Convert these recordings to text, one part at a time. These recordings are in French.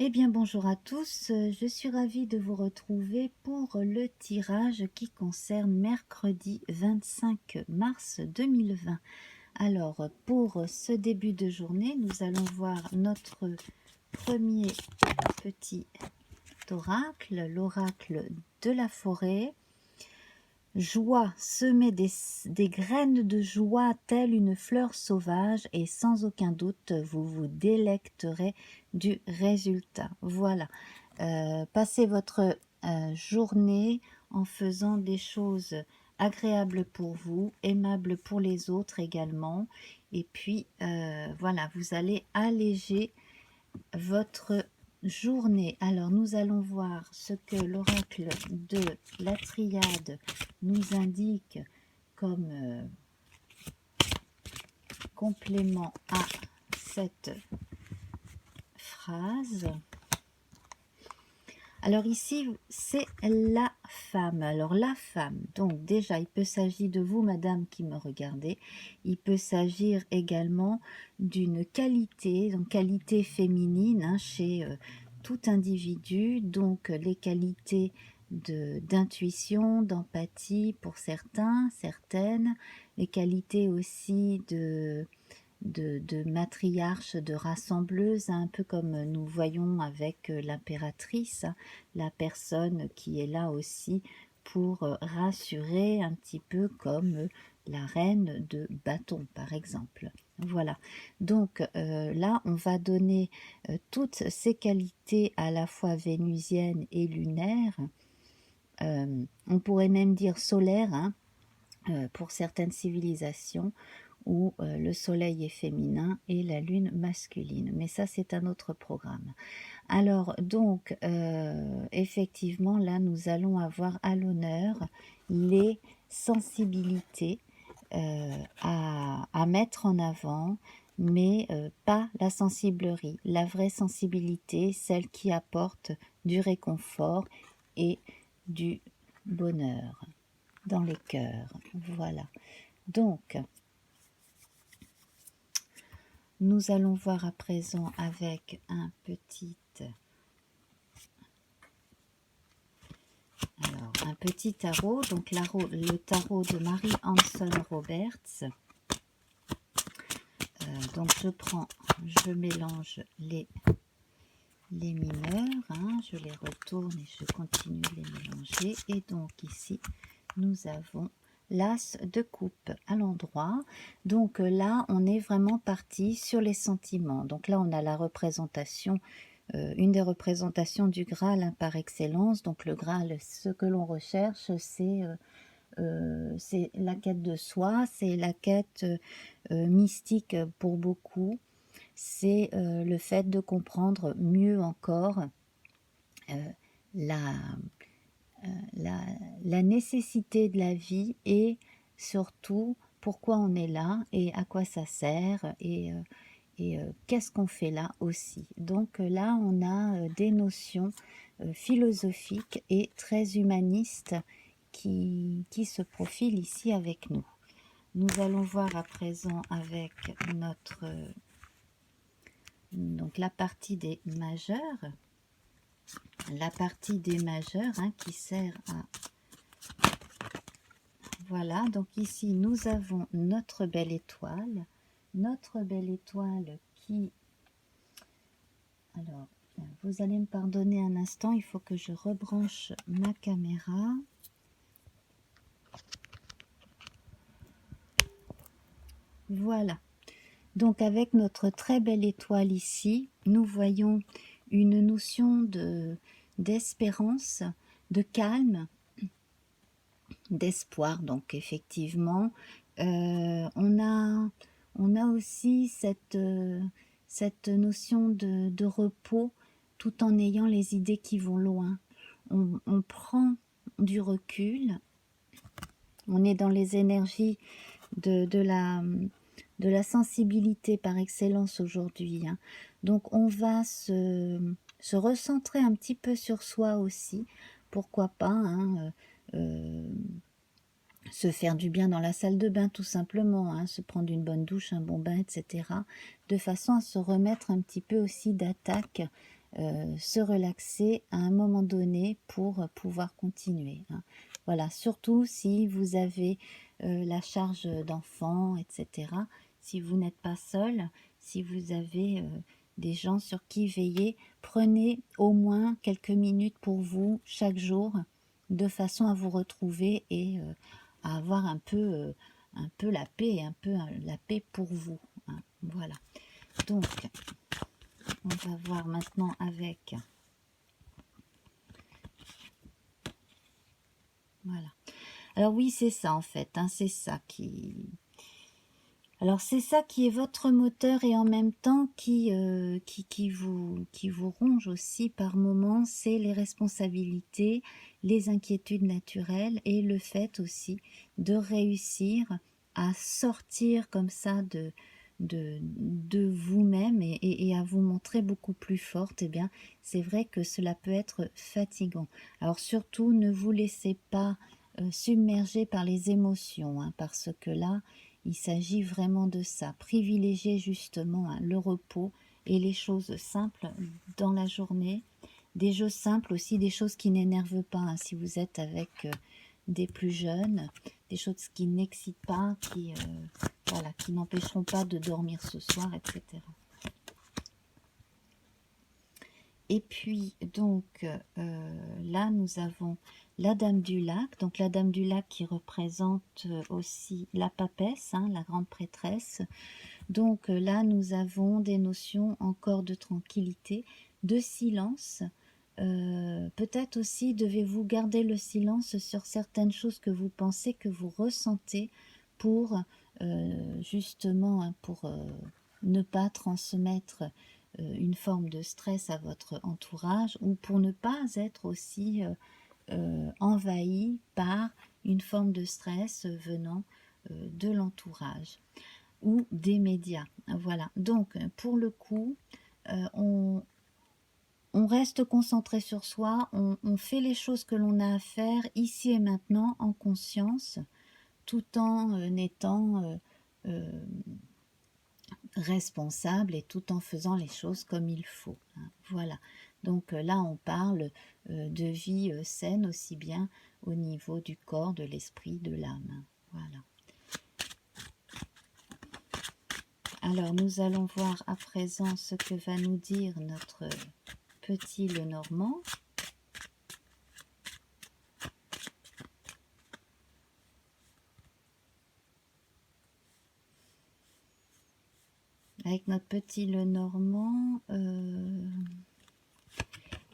Eh bien bonjour à tous, je suis ravie de vous retrouver pour le tirage qui concerne mercredi 25 mars 2020. Alors pour ce début de journée, nous allons voir notre premier petit oracle, l'oracle de la forêt. Joie, semez des graines de joie telle une fleur sauvage et sans aucun doute vous vous délecterez du résultat. Voilà, passez votre journée en faisant des choses agréables pour vous, aimables pour les autres également. Et puis voilà, vous allez alléger votre journée. Alors nous allons voir ce que l'oracle de la triade nous indique comme complément à cette phrase. Alors ici, c'est la femme. Alors la femme, donc déjà, il peut s'agir de vous, madame, qui me regardez. Il peut s'agir également d'une qualité, donc qualité féminine hein, chez tout individu. Donc les qualités d'intuition, d'empathie pour certains, certaines. Les qualités aussi de matriarche, de rassembleuse, un peu comme nous voyons avec l'impératrice, la personne qui est là aussi pour rassurer un petit peu comme la reine de bâton par exemple. Voilà, donc là on va donner toutes ces qualités à la fois vénusiennes et lunaires, on pourrait même dire solaires hein, pour certaines civilisations, où le soleil est féminin et la lune masculine. Mais ça, c'est un autre programme. Alors, donc, effectivement, là, nous allons avoir à l'honneur les sensibilités à mettre en avant, mais pas la sensiblerie. La vraie sensibilité, celle qui apporte du réconfort et du bonheur dans les cœurs. Voilà. Donc, nous allons voir à présent avec un petit tarot, donc le tarot de Marie Hanson Roberts. Donc je mélange les mineurs, hein, je les retourne et je continue de les mélanger. Et donc ici, nous avons l'as de coupe à l'endroit. Donc là, on est vraiment parti sur les sentiments. Donc là, on a la représentation, une des représentations du Graal hein, par excellence. Donc le Graal, ce que l'on recherche, c'est la quête de soi, c'est la quête mystique pour beaucoup. C'est le fait de comprendre mieux encore la, la nécessité de la vie et surtout pourquoi on est là et à quoi ça sert et qu'est-ce qu'on fait là aussi. Donc là, on a des notions philosophiques et très humanistes qui se profilent ici avec nous. Nous allons voir à présent avec notre donc la partie des majeurs. La partie des majeurs hein, qui sert à... Voilà, donc ici nous avons notre belle étoile qui... Alors, vous allez me pardonner un instant, il faut que je rebranche ma caméra. Voilà, donc avec notre très belle étoile ici, nous voyons une notion d'espérance, de calme, d'espoir. Donc effectivement, on a aussi cette notion de repos tout en ayant les idées qui vont loin. On prend du recul, on est dans les énergies de la sensibilité par excellence aujourd'hui. Hein. Donc on va se recentrer un petit peu sur soi aussi, pourquoi pas, hein, se faire du bien dans la salle de bain tout simplement, hein, se prendre une bonne douche, un bon bain, etc. De façon à se remettre un petit peu aussi d'attaque se relaxer à un moment donné pour pouvoir continuer, hein. Voilà, surtout si vous avez la charge d'enfants, etc. Si vous n'êtes pas seul, si vous avez des gens sur qui veiller, prenez au moins quelques minutes pour vous chaque jour, de façon à vous retrouver et à avoir un peu la paix, la paix pour vous, hein. Voilà. Donc, on va voir maintenant avec... Voilà. Alors oui, c'est ça en fait, hein, c'est ça qui... Alors c'est ça qui est votre moteur et en même temps qui vous ronge aussi par moments, c'est les responsabilités, les inquiétudes naturelles et le fait aussi de réussir à sortir comme ça de vous-même et à vous montrer beaucoup plus forte. Eh bien, c'est vrai que cela peut être fatigant. Alors surtout, ne vous laissez pas submerger par les émotions, hein, parce que là, il s'agit vraiment de ça, privilégier justement, hein, le repos et les choses simples dans la journée, des jeux simples aussi, des choses qui n'énervent pas, hein, si vous êtes avec des plus jeunes, des choses qui n'excitent pas, voilà, qui n'empêcheront pas de dormir ce soir, etc. Et puis, donc, là, nous avons la Dame du Lac. Donc, la Dame du Lac qui représente aussi la papesse, hein, la grande prêtresse. Donc, là, nous avons des notions encore de tranquillité, de silence. Peut-être aussi devez-vous garder le silence sur certaines choses que vous pensez, que vous ressentez pour, justement, hein, pour ne pas transmettre une forme de stress à votre entourage ou pour ne pas être aussi envahi par une forme de stress venant de l'entourage ou des médias. Voilà, donc pour le coup, on reste concentré sur soi, on fait les choses que l'on a à faire ici et maintenant en conscience, tout en étant responsable et tout en faisant les choses comme il faut, hein. Voilà, donc là on parle de vie saine aussi bien au niveau du corps, de l'esprit, de l'âme, hein. Voilà. Alors nous allons voir à présent ce que va nous dire notre petit Lenormand. Avec notre petit Lenormand,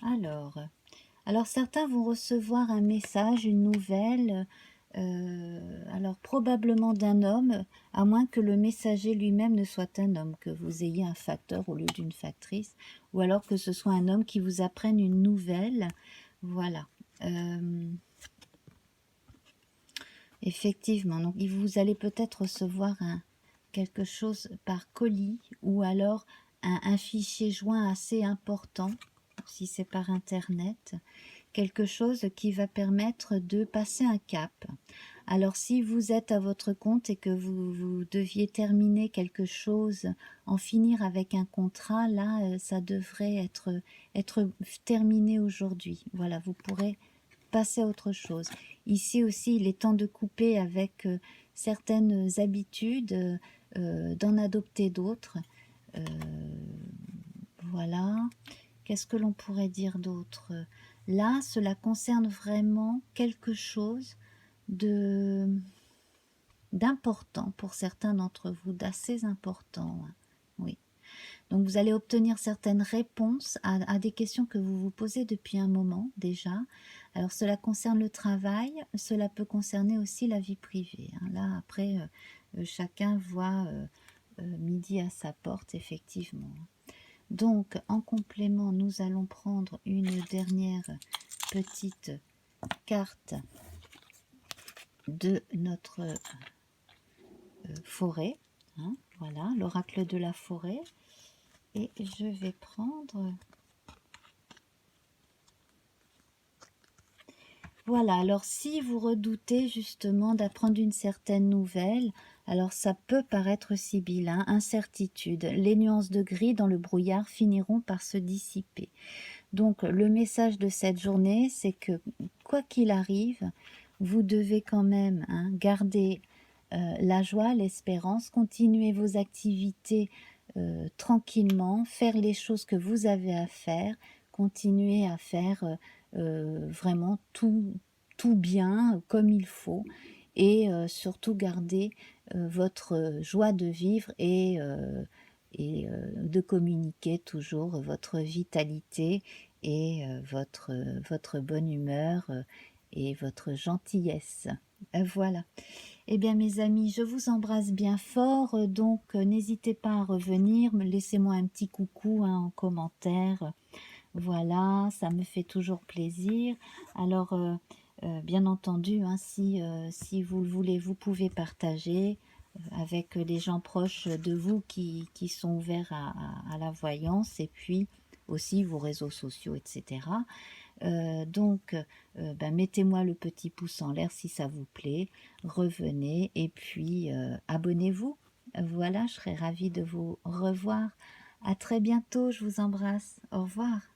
alors certains vont recevoir un message, une nouvelle, alors probablement d'un homme, à moins que le messager lui-même ne soit un homme, que vous ayez un facteur au lieu d'une factrice, ou alors que ce soit un homme qui vous apprenne une nouvelle. Voilà. Effectivement, donc vous allez peut-être recevoir quelque chose par colis, ou alors un fichier joint assez important, si c'est par internet, quelque chose qui va permettre de passer un cap. Alors si vous êtes à votre compte et que vous deviez terminer quelque chose, en finir avec un contrat, là ça devrait être terminé aujourd'hui. Voilà, vous pourrez passer à autre chose. Ici aussi, il est temps de couper avec certaines habitudes, d'en adopter d'autres. Voilà. Qu'est-ce que l'on pourrait dire d'autre? Là, cela concerne vraiment quelque chose d'important pour certains d'entre vous, d'assez important, hein. Oui. Donc vous allez obtenir certaines réponses à des questions que vous vous posez depuis un moment déjà. Alors cela concerne le travail, cela peut concerner aussi la vie privée, hein. Là après, chacun voit midi à sa porte, effectivement. Donc en complément, nous allons prendre une dernière petite carte de notre forêt, hein. Voilà, l'oracle de la forêt. Et je vais prendre... Voilà, alors si vous redoutez justement d'apprendre une certaine nouvelle, Alors ça peut paraître sibyllin, incertitude. Les nuances de gris dans le brouillard finiront par se dissiper. Donc le message de cette journée, c'est que quoi qu'il arrive, vous devez quand même garder la joie, l'espérance, continuer vos activités tranquillement, faire les choses que vous avez à faire, continuer à faire vraiment tout bien, comme il faut, et surtout garder votre joie de vivre et de communiquer toujours votre vitalité et votre bonne humeur et votre gentillesse. Voilà. Eh bien, mes amis, je vous embrasse bien fort, donc n'hésitez pas à revenir, laissez-moi un petit coucou en commentaire. Voilà, ça me fait toujours plaisir. Alors, bien entendu, si vous le voulez, vous pouvez partager avec les gens proches de vous qui sont ouverts à la voyance et puis aussi vos réseaux sociaux, etc. Donc, mettez-moi le petit pouce en l'air si ça vous plaît, revenez et puis abonnez-vous. Voilà, je serai ravie de vous revoir. À très bientôt, je vous embrasse. Au revoir.